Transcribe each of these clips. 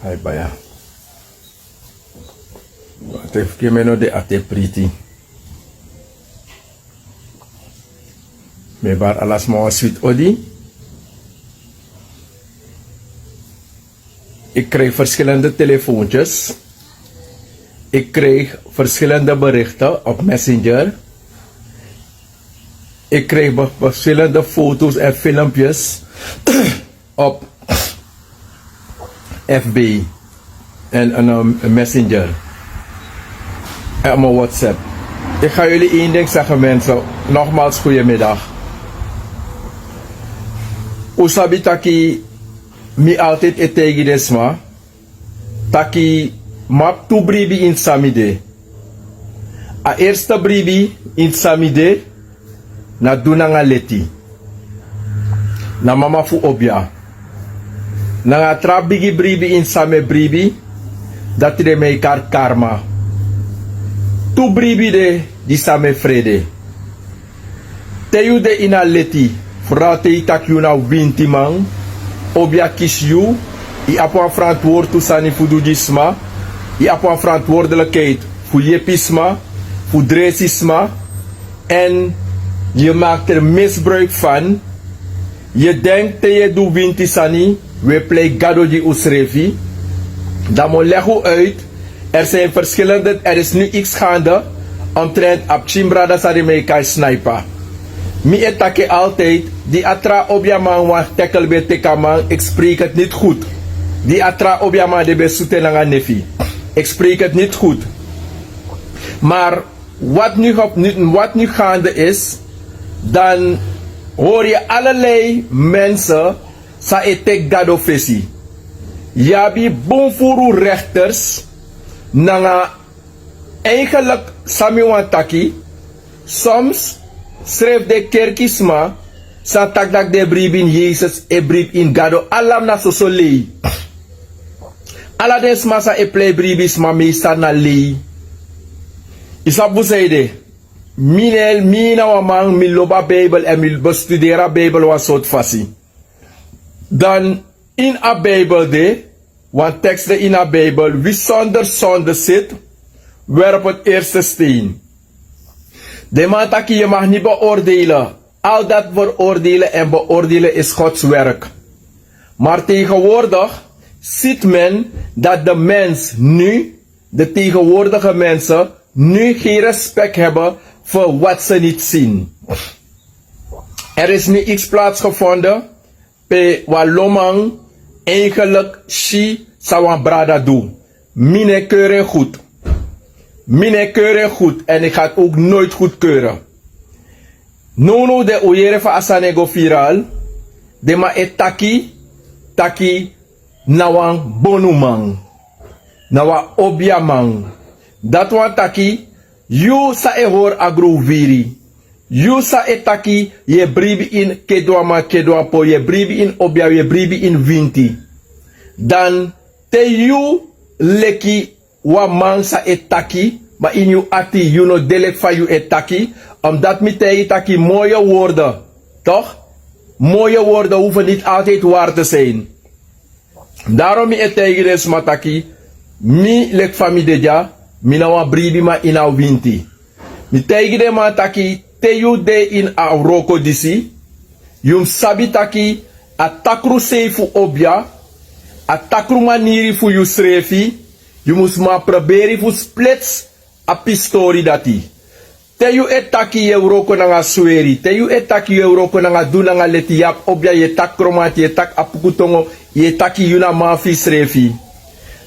Hai baya. Te kemeno de ate priti. Me bar alas mo sweet odi. Ik krijg verschillende telefoontjes. Ik krijg verschillende berichten op Messenger. Ik krijg verschillende foto's en filmpjes op FB en een Messenger en op mijn WhatsApp. Ik ga jullie één ding zeggen, mensen. Nogmaals, goedemiddag. Usabi taki mi altijd etegidesma taki map tu bribi in samide. A eerste bribi in samide na dunanga leti na mama fu obia na nga trabigi bribi in same bribi dat de meikar karma tu bribi de di same frede teyu de ina leti frate itak yu na winti man obia kis yu i apo verantwoord tu sani fu dujisma i apo verantwoordelijkheid fu jepisma fu dresisma en je maakt er misbruik van. Je denkt dat je doet winti sani. We play gado di usrevi. Dan moet leggen uit. Er zijn verschillende. Er is nu iets gaande. Omtrent ab chimbrada sari mee kan snipen. Mi etake altijd. Die atra objaman wa tekel be tekaman. Ik spreek het niet goed. Die atra objaman de besute langa nefi. Ik spreek het niet goed. Maar wat nu gaande is. Dan hoor je allerlei mensen sa etek gado fesi. Yabi bonfuru rechters nanga eigenlijk samiwantaki. Soms schreef de kerkisma sa takdak de bribin Jezus e brib in gado alam na so lei. Aladens masa e play bribis ma meestal na lei. Isabu zeide. Mina wa man mi loba Bijbel en mi bestudera Bijbel was soort fasi. Dan in a Bijbel de, want teksten in a Bijbel, wie zonder zonde zit, werp het eerste steen. De man taki je mag niet beoordelen. Al dat veroordelen en beoordelen is Gods werk. Maar tegenwoordig ziet men dat de mens nu, de tegenwoordige mensen, nu geen respect hebben voor wat ze niet zien. Er is nu iets plaatsgevonden bij Walomang eigenlijk Shi Sawan Brada doe. Mine keuren goed. Mine keuren goed en ik ga het ook nooit goedkeuren. Nono de oyere van Asanego viral. De ma taki nawang bonumang. Nawa obiamang. Dat wan taki. You sa e hor agro viri. You sa e taki ye bribi in kedwa po ye bribi in obia ye bribi in vinti. Dan te you leki wa man sa e taki ma in you ati you no delek fa you e taki. Omdat mi te taki mooie woorden. Toch? Mooie woorden hoeven niet altijd waar te zijn. Daarom mi e tegen des mataki mi lek familie ja. Mina wa bribi ma ina winti. Mi tegi de ma taki te yu de in a roko disi. Yum sabi taki a takru seifu obja. A takru maniri fu yu srefi. Yu mus ma proberi fu splits a pistori dati. Te yu etaki ye roko nanga sueri. Te yu etaki ye roko nanga du nanga leti yap obja ye tak kromati ye tak apukutongo ye taki yuna mafi srefi.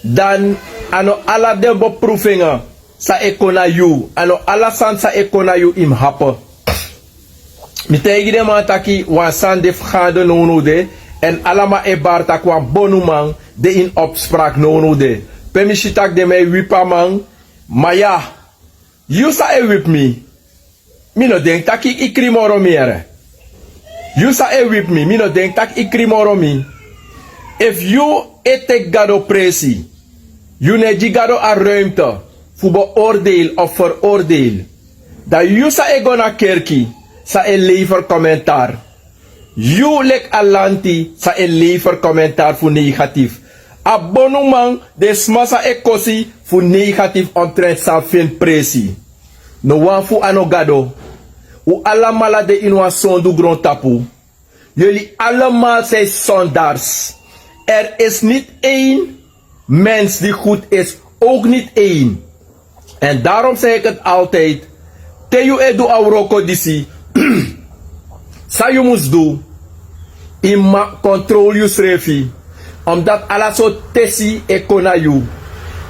Dan ano ala de bo proevinga sa ekona yu. Ano ala san sa ekona yu im happen. Mi tegi de man taki wan san def gade nono de. En alama e bar tak wan bonu man de in opspraak nono de. Pemishi tak de me wipa man. Maya. You sa e wip me. Mi no denk tak ik ikrimoro mere. You sa e wip me. Mi no denk tak ikrimoro mi. If you etek gado presi. You ne gigado a ruimte voor beoordeel of veroordeel. Dat you sa e gona kerki sa e lever commentaar. You lek alanti sa e lever commentaar voor negatief. A bonumang des massa ekosi fu negatief omtrent sa fin presi. No wan fu anogado. U allemaal de innovatie du grond tapu. Jullie allemaal zijn zondaars. Er is niet één mens die goed is, ook niet één. En daarom zeg ik het altijd. Teju edu auroko disi. Sa je moest doen. Ima control you srefi. Omdat ala so tesi e kona you.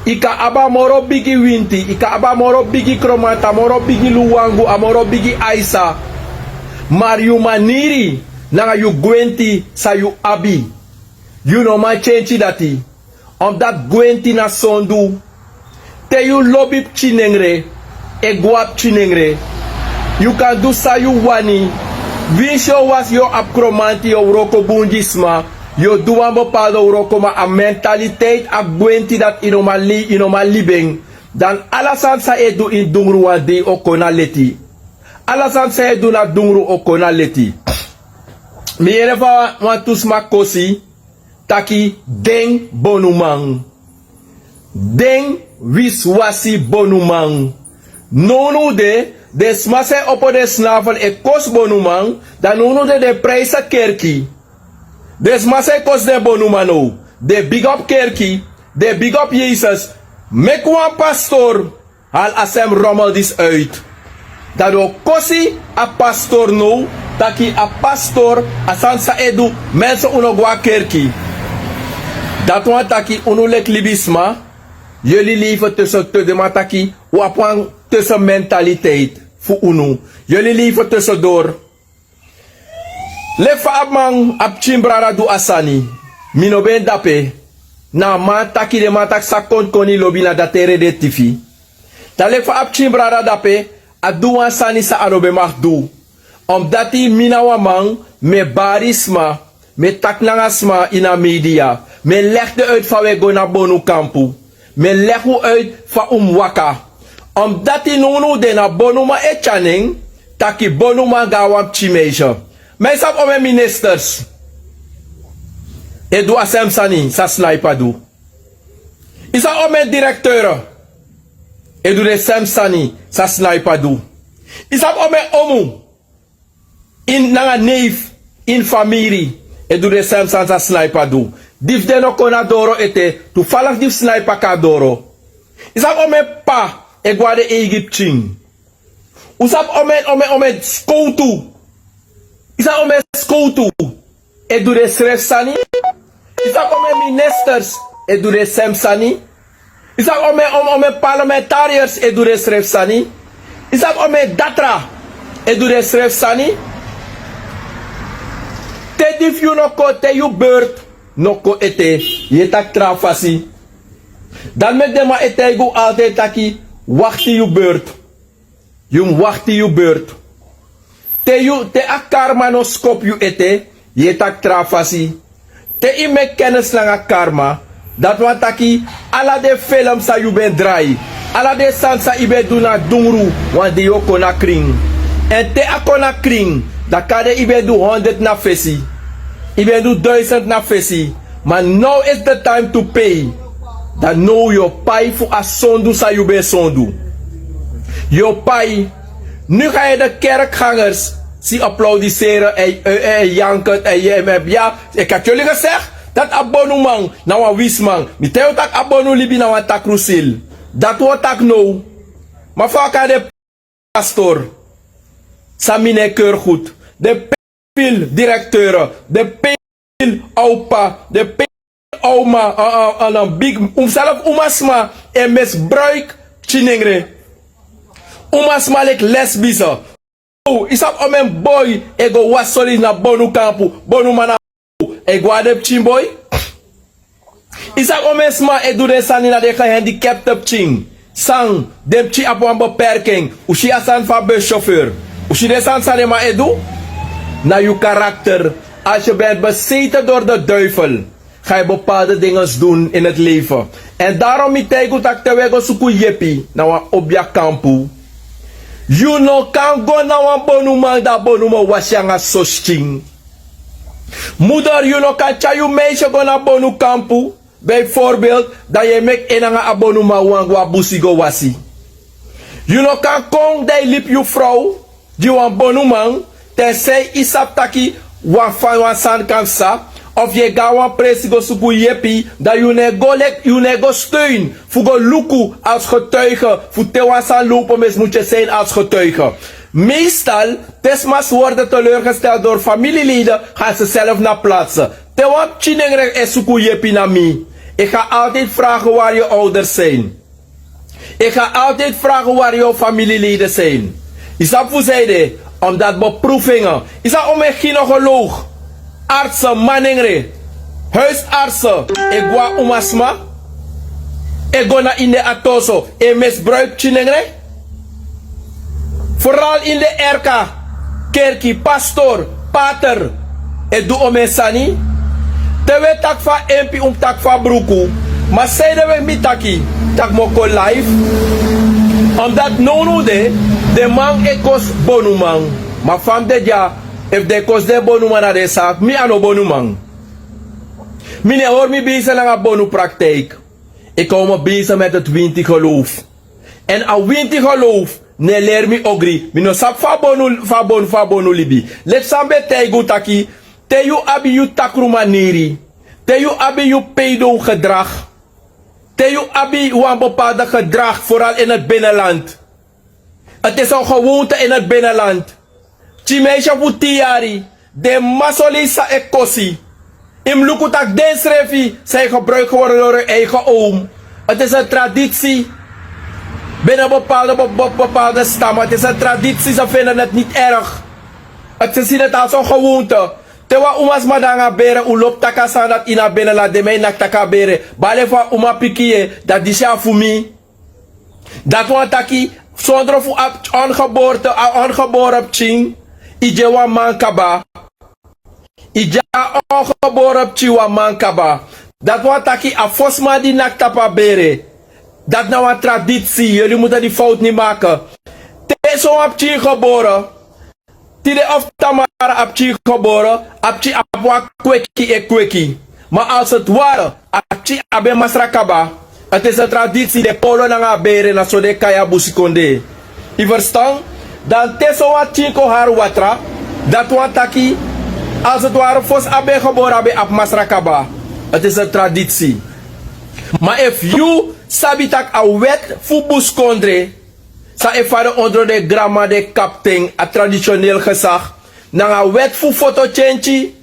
Ika aba moro bigi winti. Ika aba moro bigi kromata. Moro bigi luwangu. Amoro bigi aisa. Maar you maniri. Nanga you gwenti sa you abi. You know man change dati. Omdat gwenti na sondu. Te you lobby chinengre. E guap chinengre. You can do sa you wani. Winsho was yo apkromanti yo roko bundisma. Yo doe een bepaalde roko maar a mentaliteit a gwenti dat inoma libeng. Dan alasan sa edu in dungru wadi o kona leti. Alasan sa edu na dungru o kona leti. Mi ere fa wan tusma kosi. Taki deng bonumang. Deng wiswasi bonumang. Nonu de smase opo de snavel e kos bonumang. Dan nonu de prijsa kerki. Des masai kos de bonumano. De big up kerki. De big up Jezus. Mek wan pastor. Hal asem rommel dis uit. Dat o kosi a pastor no. Taki a pastor. Asan sa edu. Mensen unogwa kerki. Dat wan taki unulek libisma. Jullie leven tussen de mataki. Wapwan tussen mentaliteit. Fu unu. Jullie leven tussendoor. Lefa abman ap chimbrara du asani. Mino ben dape. Na man taki de man tak sa kont koni lobi na datere de tifi. Ta lefa ap chimbrara dape. A du asani sa anobe mag du. Omdati mina wamang me barisma. Me taknangasma ina media. Me legde uit van we go na bonu kampu. Me legde uit van umwaka. Omdati nunu de na bonu ma echaning. Taki bonu ma gawam chimeja. Mij sap ome ministers. E do asem sani sa sniper do. Isa ome directeur. E do de sem sani sa sniper do. Isa ome omu. In nanga neef. In familie. E do de sem san sa sniper do. Dif de no kona doro ete. Toevallig dif sniper ka doro. Isa ome pa. E guade Egypt ching. Usap ome skoutu. Isa ome skoutu. E do de sref sani. Isa ome ministers. E do de sem sani. Isa ome parlementariërs. E do de sref sani. Isa ome datra. E do de sref sani. Te dif you no ko te you beurt. No ko ete. Je tak trafasi. Dan met de ma ete go altijd taki. Wachti you beurt. Jum wachti you beurt. Te a karma no skop you ete. Je tak trafasi. Te i me kennis lang a karma. Dat wat taki. Ala de film sa you ben drai. Ala de sansa i ben do na dungru. Want de yo kona kring. En te a kona kring. Da kade i ben do 100 na fesi. I ben do 1000 na fesi. Maar now is the time to pay. Dan know your pai fu a sondu sa you ben sondu. Your pai. Nu ga je de kerkgangers zie applaudisseren en janken en je ja, ik had jullie gezegd dat abonnement nou een wisman. Niet heel tak abonu libi nou een takrusil. Dat wordt tak nou. Maar vaak de pastor. Samine keurgoed. De pil directeur. De pil opa. De pil oma. Een big. Zelf umasma. En misbruik chinengre. Umasma lek lesbische. Oh, isap omen boy. Ego wasoli na bonu kampu. Bonu mana. Ego adep chimboy. Isap omen sma edu de sani na de gehandicapte ching. Sang. Dem chi apo een beperking. Ushi asan fa buschauffeur. Ushi de san sani ma edu. Na je karakter. Als je bent bezeten door de duivel. Ga je bepaalde dingen doen in het leven. En daarom mitego tak te wego suku yepi. Na wa obya kampu. You no kan go na wan bonuma da bonuma wasyanga sosching. Moeder, you no kan cha you meisje go na bonu kampu. Bijvoorbeeld, dat je mek enanga abonnement wangwa busigo wasi. You no kan kong dat lip je vrouw, die wan abonnement, tenzij isap taki wan san kansa, of je ga wan presigo suku yepi, dat you nego steun, voor go luku als getuige, voor te wan san lopen mes moet je zijn als getuige. Meestal, desmas worden teleurgesteld door familieleden, gaan ze zelf naar plaatsen. Te wan chinengrek en suku yepi na mi. Ik ga altijd vragen waar je ouders zijn. Ik ga altijd vragen waar jouw familieleden zijn. Is dat voor zijde? Omdat beproevingen. Is dat om een gynaecoloog, artsen, manengre, huisartsen. Ik ga umasma. Ik ga naar in de atoso. En misbruik chinengre. Vooral in de RK. Kerkie, pastor, pater. Ik doe om een sani. Tewe tak van MP tak van broeku. Maar zeiden we mitaki. Tak moko live. Omdat no de man e kos bonumang. Maar van de ja, if de kos de bonumang na de zaak, mi ano bonumang. Mine hoor mi bezig aan een bonu praktijk. Ik hou me bezig met het winti geloof. En aan winti geloof, ne leer mi ogri. Mi no sap fa bonu libi. Let sambe teigu taki. Te you abi you takru maneri. Te you abi you pedo gedrag. Te you abi wan bepaalde gedrag, vooral in het binnenland. Het is een gewoonte in het binnenland. Chimeisha Wutiari, de masolisa ekosi. Im lukutak densrefi, zijn gebruikt geworden door hun eigen oom. Het is een traditie. Binnen bepaalde stammen. Het is een traditie, ze vinden het niet erg. Ze zien het als een gewoonte. Tewa umas madanga bere ulop taka sanat ina binnenland de mij nak taka bere. Balefa uma pikie dat disha fumi. Dat wan taki zonder voor ongeboren ching. Ije wa mankaba. Ija ongeboren chiwa mankaba. Dat wan taki a fosma di nak tapa bere. Dat nou een traditie. Jullie moeten die fout niet maken. Te zo op ching geboren. Tide of tamara apchi geboren, apchi apwa kweki e kweki. Maar als het ware, apchi abe masrakaba. Het is een traditie de polo na bere na so de kaya busikonde. Je verstaan? Dan teso wat chinko haar watra, dat wat taki, als het ware fos abe geboren abe ap masrakaba. Het is een traditie. Maar if you sabitak a wet fu buskondre, sa ervaren onder de gramma de kapting, a traditioneel gezag, na a wet fu foto chenchi,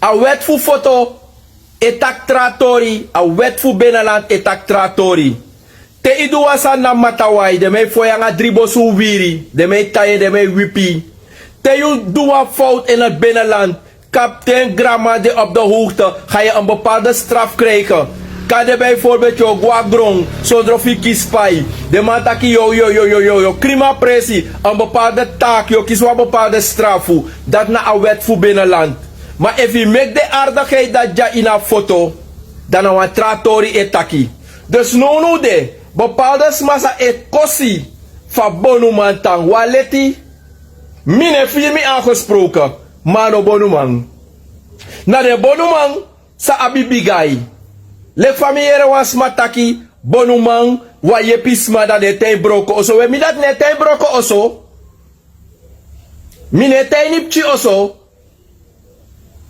a wet fu foto etak tratori, a wet fu benaland etak tratori. Te iduasa na matawai, de mei foyanga dribosu wiri, de mei taye, de mei wipi. Te you doa fout in het binnenland, kapting gramma de op de hoogte, ga je een bepaalde straf krijgen. Kan je bijvoorbeeld jouw guagrong, zonder je kiespai. De man taki yo, krima pressie, een bepaalde taak, je kies een bepaalde straf. Dat na een wet voor binnenland. Maar if je maakt de aardigheid dat je in een foto, dan is een tratori etaki. Dus no de, bepaalde smasa et kosi, van bonuman tang waleti. Mine firmi aangesproken, mano bonuman. Na de bonuman, sa abibigai. Le familiere was mataki, bonumang, wa ye pisma da de ten broko oso. We mi dat ne ten broko oso. Mi ne ten nipchi oso.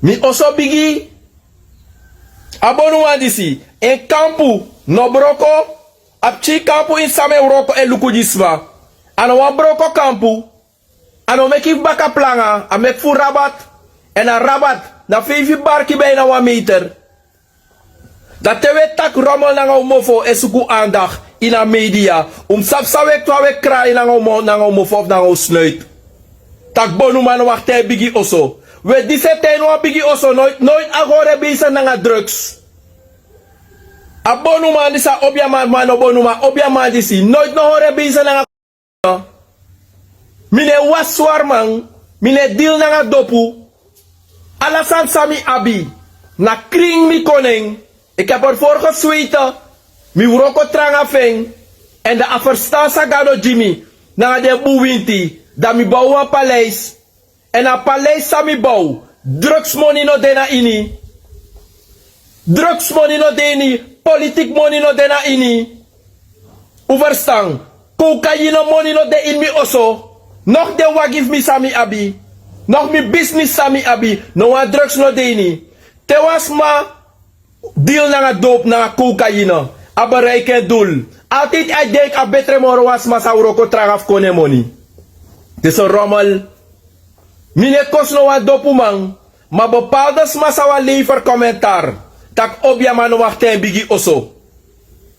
Mi oso bigi. Abonuma disi. En kampu, no broko. Apchi kampu in same broko en lukudisma. Ano wan broko kampu. Ano meki baka planga. A mek fu rabat. En a rabat. Na 5 barki bijna 1 meter. Dat te we tak rommel na ngomofo esuku aandacht in de media. Sapsawek twa we kraai na ngomofo of na snuit. Tak bonu man wacht hij bigi oso. We dise ten wa bigi oso nooit agore bezig na drugs. A bonu man disa obia man bonu man obia man disi nooit no hore bezig na mine waswar man mine deal na dopu. Alasan sami abi na kring mi koning. Ik heb ervoor gezweten. Mi wroko tranga feng. En de afverstaan sagado Jimmy. Na de buwinti. Da mi bouw een paleis. En een paleis sa mi bouw. Drugsmoney no dena ini. Drugs money no deni, politiek money no dena ini. Overstang, cocaïne money no de in mi oso. Nog de wagif mi sami abi. Nog mi business sami abi. No wa drugs no deni. Te was ma deal na nga dope na cocaïne. Abereik en doel. Altijd ik denk a betere moro was ma sa uroko tragaf kone money. Het is een rommel. Mine kost no wa dopu man. Maar bepaalde smasawa lever commentaar. Tak obja man wachten bigi oso.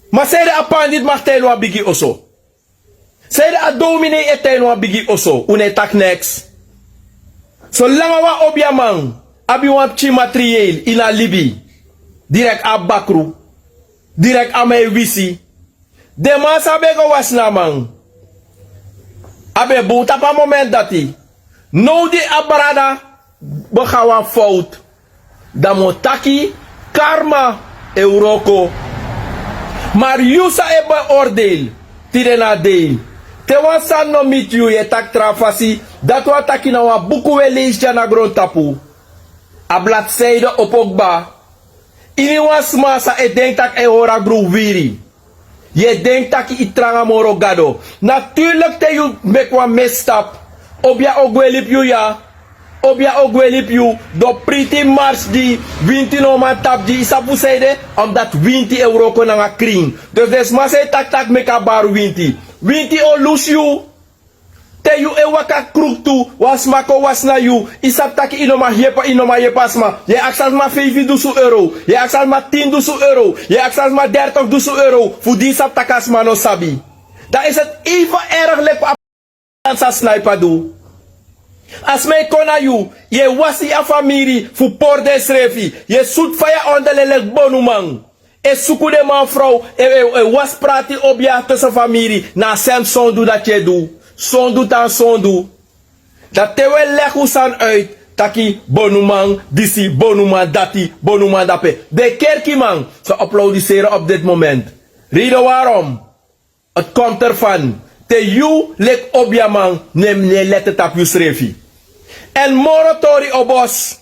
Maar zij de apandit wachten wa bigi oso. Zij de adomine eten wa bigi oso. Une tak next. Zolang wa obja man. Abi wan chi materieel in a libi. Direct a bakru. Direct a mij wisi. De man sabe go was na man. Abe buta pa moment dati. No di abarada. Begawa fout. Damotaki, karma, euroko. Maar yusa e beoordeel. Tirena deel. Te wansan no mit you ye tak trafasi. Dat wa taki na wa buku we lees na grond tapu. A bladzijde op okba. Ini was masa e denk tak e hora gru wiri. Je denkt dat je itranga moro gado. Natuurlijk te you make one misstap. Obja ogwelip you ya. Obja ogwelip you. Do pretty mars di 20 no man tap di isapu seide. Omdat 20 euro ko nga kring. Dus des masay tak tak meka bar 20. 20 o lose you. Te you e waka kruk tu. Was mako was na you. Isap taki inoma yepa sma. Je aksas ma 5 euro. Je aksas ma 10 euro. Je aksas ma 30 euro. Voor die sap takas ma no sabi. Dan is het even erg lekker sa sniper do. As mij kona you, je wasi a familie voor por des refi. Je zoet faya onder lelek bonumang. E suku de man vrouw, was prati op ja tussen familie. Na sem sondu dat je doet. Sondu tan sondu. Dat te wel leggen san uit. Taki bonumang, disi, bonumang, dati, bonumang, dape. De kerkie man, ze applaudisseren op dit moment. Reden waarom? Het komt ervan. Te you lek obja man, nem ne lette tap you srefi. En moratori obos.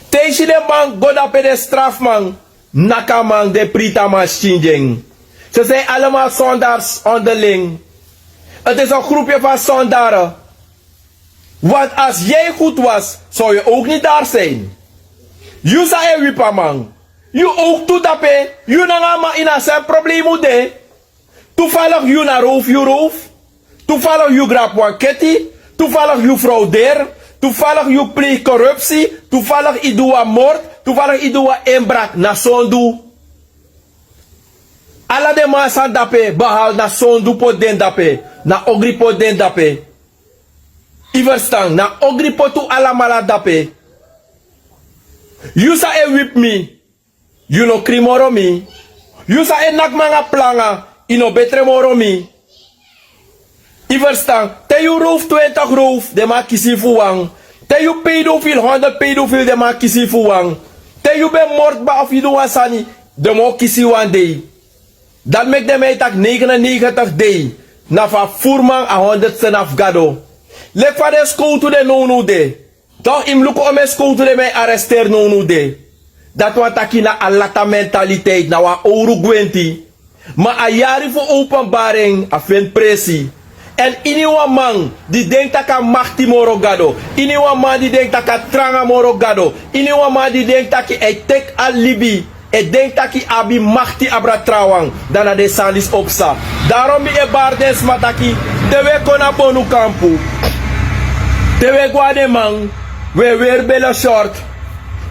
Te si de man, godape de straf man. Naka man, de prita man changing. Ze zijn allemaal zondaars onderling. Het is een groepje van zondaren. Want als jij goed was, zou je ook niet daar zijn. You sa e wipa man. You ook toe dape. You na ma ina zijn probleem de. Toevallig you na roof. Toevallig you grap wan ketty. Toevallig you fraudeer. Toevallig you pleeg corruptie. Toevallig i doa moord. Toevallig i doa inbraak na sondu. Alla de man san dape. Behal na sondu po den dape. Na ogri po den dape. Iverstang. Na ogri po tu ala mala dape. You sa e whip me. You no krimoro me. You sa e nak manga planga. Ino betre moro mi. Iverstang. Te you roof 20 roof. De ma kisi fuwang. Te you pedofiel 100 pedofiel. De ma kisi fuwang. Te you be moordba of you do wasani. De mo kisi one day. Dat mek de mij tak 99 day. Na fa furman a 100 sen af gado. Lek fa de school to de no de. Toch im luko ome school to de mij arresteer no de. Dat wa takina alata mentaliteit. Na wa ouro gwenti. Maar a jari voor openbaring a vind pressie. En iniwa man die denkt dat ka machti moro gado. Iniwa man die denkt dat ka tranga moro gado. Iniwa man die denkt dat ki tek alibi. E denkt dat ki abi machti abra trawang. Dan de sandis opsa. Daarom mi e bardes mataki. De we kona bonu kampu. De we guade man. We weer belle short.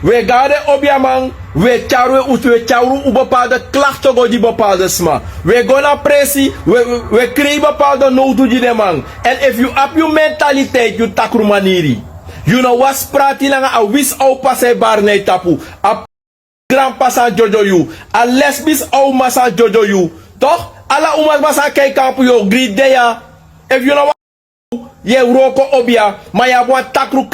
We gade obja man. We chauru u bepaalde klachten go die bepaalde sma. We go na pressie, we krijgen bepaalde nood die de man. En if you up your mentaliteit, you takru maniri. You know was prati langa a wis au passe barne tapu. A grandpa san jojo you. A lesbis au masa jojo you. Toch? Alla umas masa kei kampu yo grid de ya. If you know je roko obia, maar je wordt takru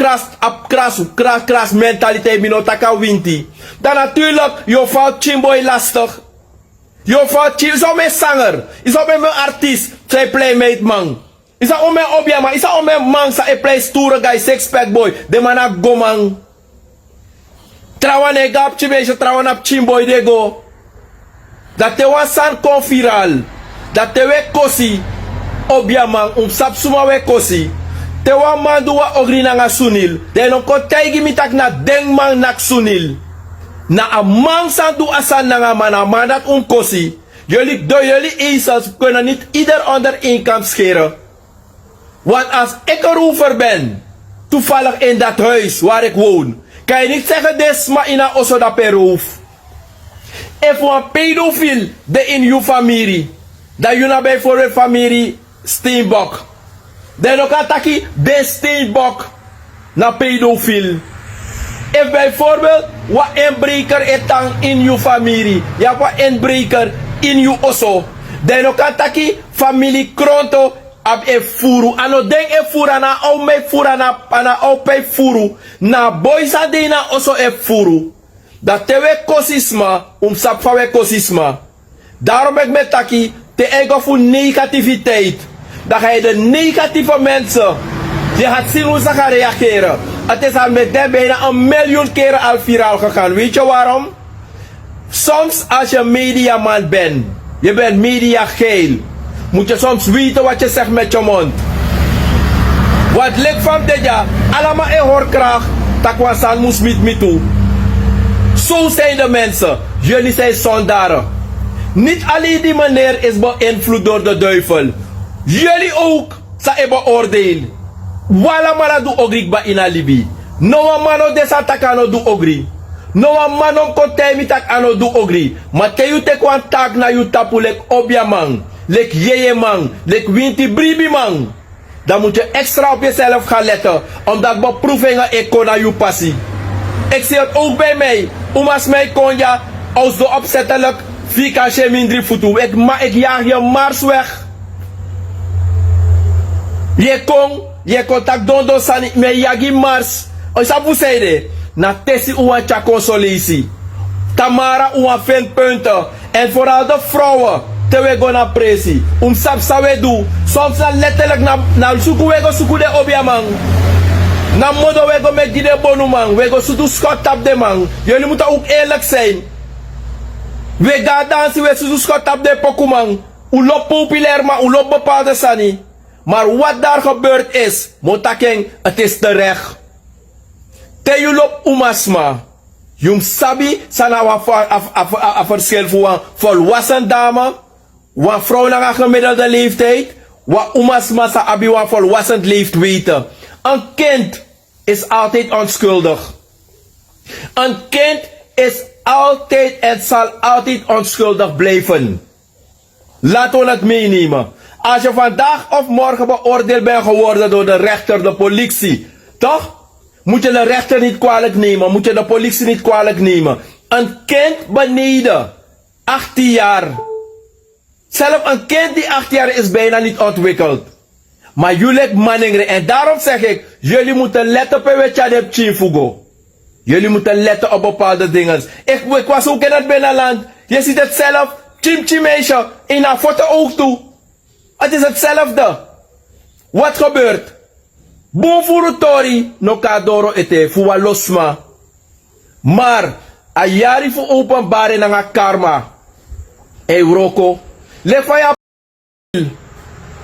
kras mentaliteit mino taka winti. Dan natuurlijk, je valt chimboy lastig. Je valt chim, is al mijn zanger, is al mijn artiest, zij playmate man. Is al mijn obia man, is al mijn man, sa e play stoere guy, six pack boy, de man a go man. Trawan e gap chimesha, trawan ap chimboy de go. Dat te wan san confiral. Dat te we kosi. Obiamang sap suma we kosi. Te wan mandu wa ogri na nga sunil. De non ko taigi mitak na deng mang nak sunil. Na amang sandu asan na nga man mandat kosi. Jullie ezels kunnen niet ieder onder één kam scheren. Want als ik een roever ben, toevallig in dat huis waar ik woon, kan je niet zeggen desma ina oso da peroof. If een pedofiel de in uw familie, dat je nou bijvoorbeeld familie Steenbok, dan ook ataki de Steenbok na pedofiel. If bijvoorbeeld wat inbreker etang in uw familie, ja wat inbreker in uw oso, dan ook ataki familie Kronto ab e furu. Ano denk e furu na au me furu na au pe furu. Na boysa de na oso e furu. Dat te we kosisma, sap van we kosisma. Daarom ik met taki te ego voor negativiteit. Dat je de negatieve mensen, die gaat zien hoe ze gaan reageren. Het is al met bijna 1 miljoen keren al viraal gegaan. Weet je waarom? Soms als je mediaman bent, je bent mediageil, moet je soms weten wat je zegt met je mond. Wat lijkt van dit jaar, allemaal in hoorkracht, takwasan moest met me toe. Zo zijn de mensen, jullie zijn zondaren. Niet alleen die meneer is beïnvloed door de duivel. Jullie ook zijn beoordeeld. Wala mara du ogri ba in alibi. No mano desatakano du ogri. No mano kontemi tak ano du ogri. Maar te you te kwantak na you tapu lek obia man. Lek yeye man. Lek winti bribi man. Dan moet je extra op jezelf gaan letten. Omdat beproevingen ik kon naar je passie. Ik zie het ook bij mij. Omas mij kon ja. Als de opzettelijk. Vika she mindri futu. Ik jaag je mars weg. Je kon tak dondo sani. Me yagi mars. O sabu seide. Na tesi uwa cha consolisi. Tamara uwa 5 punten. En vooral de vrouwen. Te we go na presi. Sap sa we do. Soms na letterlijk na suku we go suku de obiamang. Na modo we go met die de bonumang. We go sutu schot tap de man. Jullie moeten ook eerlijk zijn. We gaan dansen we sutu schot tap de pokumang. U lop populair maar u lop bepaalde sani. Maar wat daar gebeurd is, motakeng, het is terecht. Te you lop umasma. Jum sabi sana wa verschil voor een volwassen dame. Een vrouw na een gemiddelde leeftijd. Wa umasma sa abi wa volwassen leeft weten. Een kind is altijd onschuldig. Een kind is altijd en zal altijd onschuldig blijven. Laten we het meenemen. Als je vandaag of morgen beoordeeld bent geworden door de rechter, de politie, toch? Moet je de rechter niet kwalijk nemen, moet je de politie niet kwalijk nemen. Een kind beneden 18 jaar. Zelf een kind die 8 jaar is bijna niet ontwikkeld. Maar jullie maningre. En daarom zeg ik, jullie moeten letten op wat je hebt chinfugo. Jullie moeten letten op bepaalde dingen. Ik was ook in het binnenland. Je ziet het zelf. Chimchimeisje. In een foto ook toe. Het is hetzelfde. Wat gebeurt? Bonfuru tori no kadoro ete fuwa losma. Maar a jari fu openbare na nga karma. Euroko. Le faya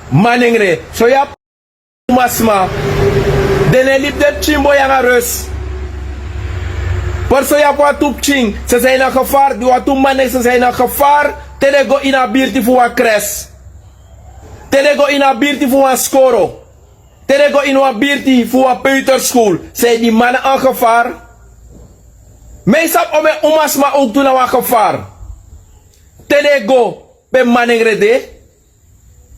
maningre. So ya masma. Dene lip de chimbo ya nga rus. Por so ya pa tup ching. Ze zijn een gevaar. Die wat maning ze zijn een gevaar. Tene go ina birti fuwa kres. Telego in een birti voor een skoro. Telego in een birti voor een peuterschool. Zijn die mannen een gevaar? Meestal om mijn oma's maar ook doen een gevaar. Telego pe mannen de.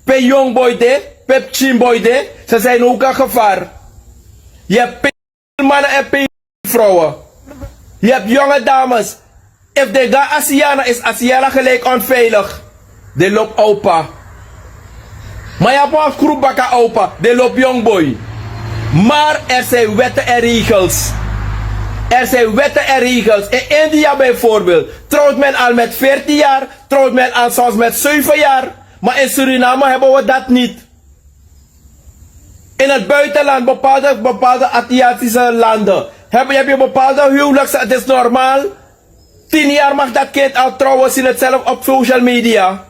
Pe jongboy de. Pe chimboy de. Ze zijn ook een gevaar. Je hebt mannen en pe vrouwen. Je hebt jonge dames. If de ga Asiana is Asiana gelijk onveilig. De loopt opa. Maar je hebt een kroepbakka opa, de loopt jongboy. Maar er zijn wetten en regels. Er zijn wetten en regels. In India bijvoorbeeld, trouwt men al met 14 jaar, trouwt men al soms met 7 jaar. Maar in Suriname hebben we dat niet. In het buitenland, bepaalde Aziatische landen, Heb je bepaalde huwelijks, het is normaal. 10 jaar mag dat kind al trouwen, zien het zelf op social media.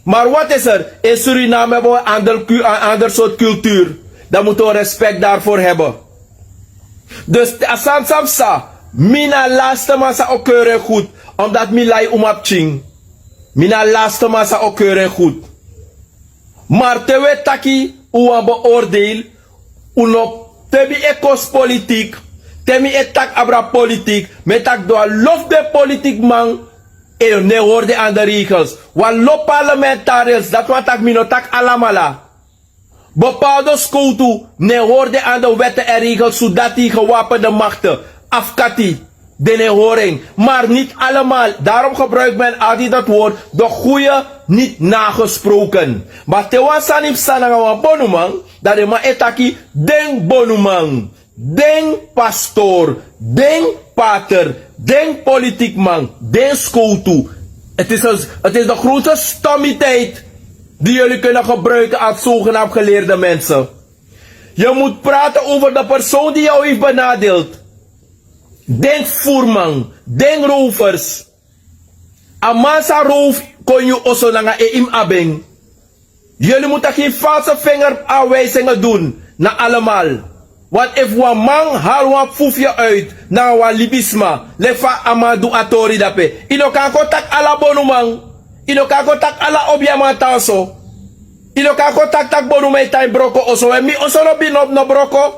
Maar wat is er? In Suriname hebben we een ander soort cultuur. Daar moeten we respect daarvoor hebben. Dus asan samsa, mina laatste massa ook keurig goed. Omdat milai umapching. Mina laatste massa ook keurig goed. Maar tewe taki uwa beoordeel. Uno tebi ekos politiek. Temi etak abra politiek. Metak doa lof de politiek man. E ne hoorde aan de regels. Wan lo parlementariërs. Dat wat tak minotak alamala. Bepaalde schoten ne hoorde aan de wetten en regels. Zodat die gewapende machten afkati. De ne horing. Maar niet allemaal. Daarom gebruikt men altijd dat woord. De goede niet nagesproken. Maar te wan sanip sananga wan bonumang. Dat de ma etaki den bonumang. Den pastor, den pater, den politiek man, den schotu. Het is de grote stommiteit die jullie kunnen gebruiken als zogenaamd geleerde mensen. Je moet praten over de persoon die jou heeft benadeeld. Den voerman, den rovers. Amasa roof kon je osso nanga im abeng. Jullie moeten geen valse vingeraanwijzingen doen naar allemaal. Want if wan man haal wan fufje uit na wan libisma, lefa amadu atori dape. Ino kan kontak ala bonu man. Ino kan kontak ala obyaman tanso. Ino kan kontak tak bonu me time broko oso. En mi oso no binop no broko.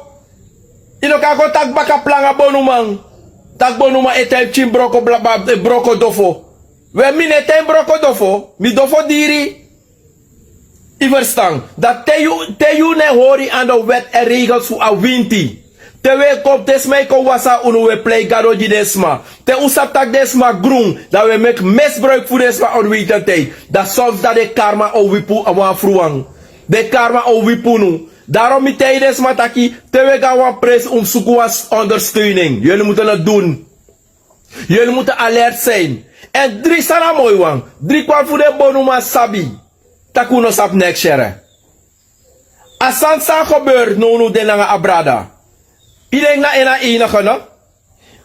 Ino kan kontak baka planga bonu man. Tak bonu man etem chim broko broko dofo. We mi ne time broko dofo. Mi dofo diri. I verstaan dat te you ne hori aan de wet en regels voor a winti. Te we kop desmai ko wasa unu we play gado di desma. Te usap tak desma groen. Dat we mek misbruik voor desma onwetendheid. Dat soms dat de karma o wipu awan fruang. De karma o wipu nu. Daarom mi te desma taki. Te we gawan pres zoeken was ondersteuning. Jullie moeten het doen. Jullie moeten alert zijn. En 3 sana mooi wang. 3 kwart voor de bonuma sabi. Takuno sap next share. Asan sa gebeurt no de langa abrada. Iedereen na ena enige no?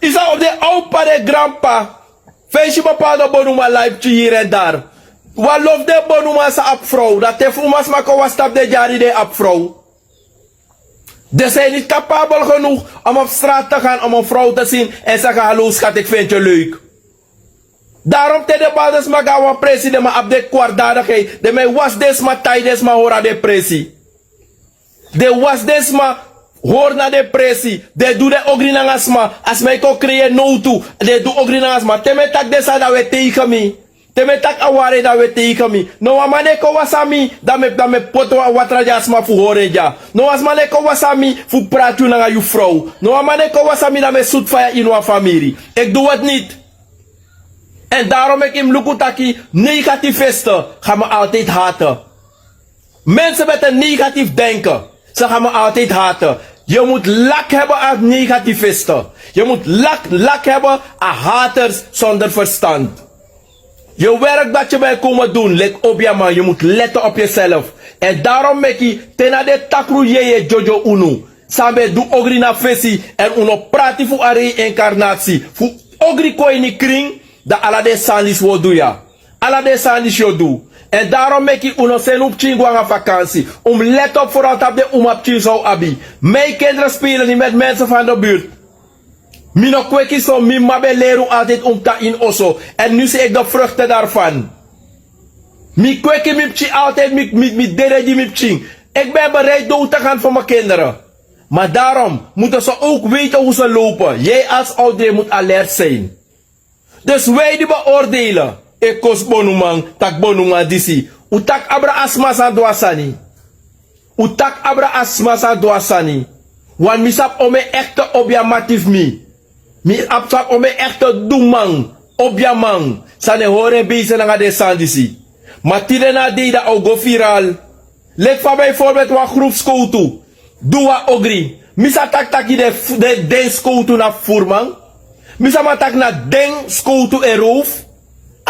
Isa op de opa de grandpa. Feestje bepaalde bonuma live hier en daar. Wat lof de bonuma sa apvrouw. Dat te fumas mako was stap de jari de apvrouw. Ze zijn niet capabel genoeg om op straat te gaan om een vrouw te zien en zeggen hallo schat ik vind je leuk. Daarom te de baders magawa presi de ma op de kwardadigheid. De me was desma tai desma hora de presi. De was desma hoor na de presi. De doe de ogrinangasma. As mij ko creëer no toe. De doe ogrinangasma. Te me tak desa da we tegen me. Te me tak aware da we tegen me. No amane ko wasami. Da me poto watra jasma fu horeja. No asmane ko wasami fu pratu nanga you vrouw. No amane ko wasami da me soet fire in wa familie. Ik doe het niet. En daarom ik in Lukutaki negativisten gaan me altijd haten. Mensen met een negatief denken, ze gaan me altijd haten. Je moet lak hebben aan negativisten. Je moet lak hebben aan haters zonder verstand. Je werk dat je bent komen doen, let op je man. Je moet letten op jezelf. En daarom mek je tena de takru je jojo unu. Samen doe ogri na fesi en uno prati voor een reïncarnatie. Voor ogri koi ni kring. Dat ala de sandis wo doe ja. Ala de sandis yo doe. En daarom mek ik uno sen op chingwanga vakantie. Let op vooral op de umap ching zou abi. Mijn kinderen spelen niet met mensen van de buurt. Mino kweki zo mi mabe leren altijd om ta in osso. En nu zie ik de vruchten daarvan. Mi kweki mi pchi altijd mi dere die mi pching. Ik ben bereid dood te gaan voor mijn kinderen. Maar daarom moeten ze ook weten hoe ze lopen. Jij als ouder moet alert zijn. Dus wij die beoordelen. Ik kost bonumang, tak bonumang disi. Utak abra asma sa doasani. Utak abra asma sa doasani. Wan misap ome echte objamatief mi. Mi apsap ome echte dumang. Objamang. Sane horen bezig na de sandisi. Matide na de da go viral. Let van bijvoorbeeld wat groepskoutu. Doa ogri. Misa tak taki de den skoutu na furmang. Misa matak na den skoutu e roof.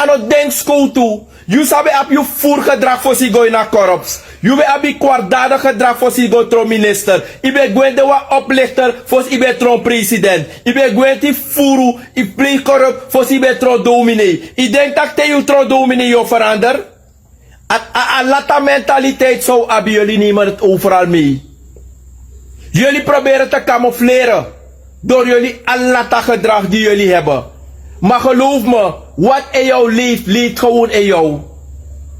ano denk school toe. You sabi ap you voergedrag voor si gooi na korps. You be abi kwaadaardig gedrag voor si go tron minister. Ibe gwende wa oplichter voor si ibe tron president. Ibe gwende furu, i pleeg korrup voor si ibe tron dominee. I denk dat te you tron dominee yo verander. A lata mentaliteit zo abi jullie nemen het overal mee. Jullie proberen te camoufleren door jullie allata gedrag die jullie hebben. Maar geloof me, wat in jou leeft, leeft gewoon in jou.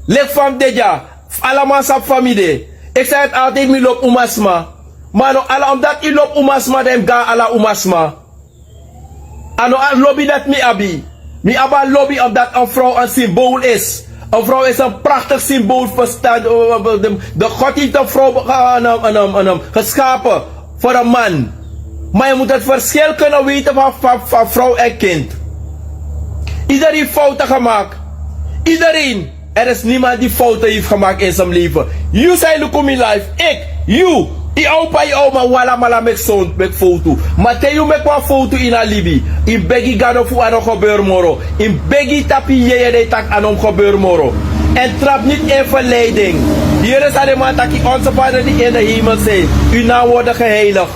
Leg van dit jaar, allemaal zijn familie. Ik zeg het altijd, mi loop umasma. Maar no, omdat je loopt umasma, dan ga alla umasma. En no, lobby dat mi abi. Mi aba lobby omdat een vrouw een symbool is. Een vrouw is een prachtig symbool voor de God heeft een vrouw geschapen voor een man. Maar je moet het verschil kunnen weten van vrouw en kind. Iedereen fouten gemaakt. Iedereen. Er is niemand die fouten heeft gemaakt in zijn leven. You zijn look in life. Ik. You. I opa I oma wala mala mek sound mek foto. Maar te you mek wa foto in alibi. In begi gado fu ano gebeur moro. In begi tapi yeye de tak anom gebeur moro. En trap niet in verleiding. Hier is alleen maar dat onze vader die in de hemel zit. Uw naam worden geheiligd.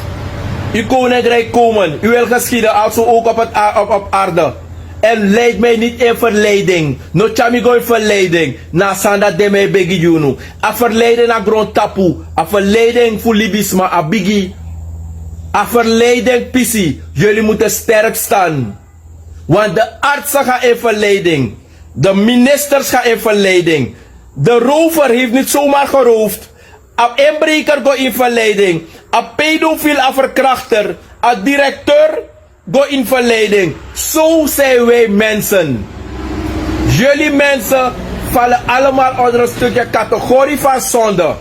Uw koninkrijk komen. U wil geschieden als ook op aarde. En leid mij niet in verleiding. No chamigo in verleiding. Na sanda de me begi junu. A verleiding na grond tapu. A verleiding voor libisma. A bigi. A verleiding pisi. Jullie moeten sterk staan. Want de artsen gaan in verleiding. De ministers gaan in verleiding. De rover heeft niet zomaar geroofd. Een inbreker gaat in verleiding. Een pedofiel, een verkrachter. Een directeur gaat in verleiding. Zo zijn wij mensen. Jullie mensen vallen allemaal onder een stukje categorie van zonde.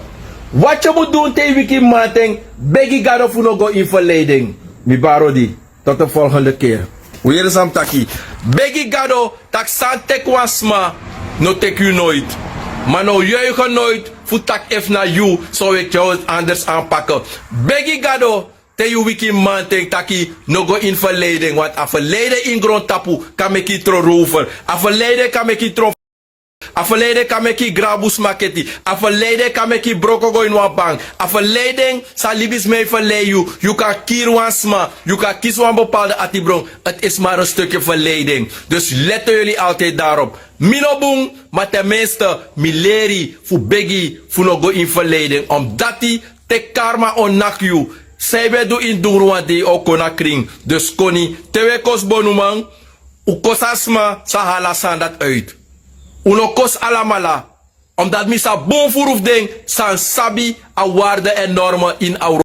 Wat je moet doen tegen wiki manting, begi gado funo go in verleiding. Mi barodi. Tot de volgende keer. Weer is am taki. Begi gado tak san tek wasma, no tek u nooit. Maar nou juichen nooit, voor tak ef na you, zou ik jou anders aanpakken. Begi gado, te you wiki manting taki, no go in verleiding. Want a verleiding in grond tapu, kan ik je tro rover. A verleiding kan ik je tro. A verleden kan ik je grabus maketi. A verleden kan ik je broko go in een bank. A verleden zal libis mee verleiden. Je kan kiersma. Je kan kiezen een bepaalde atibron. Het is maar een stukje verleiding. Dus letten jullie altijd daarop. Minobung, maar tenminste, mileri, fu begi, fu no go in verleiding. Omdat die te karma onak you. Zij we do in doen die ook kona kring. Dus koni, tewe kos bonumang. U kosasma, sa halasan dat uit. Uno kos alamala. Omdat misa bon voor ding san sabi a waarde en normen in Europa.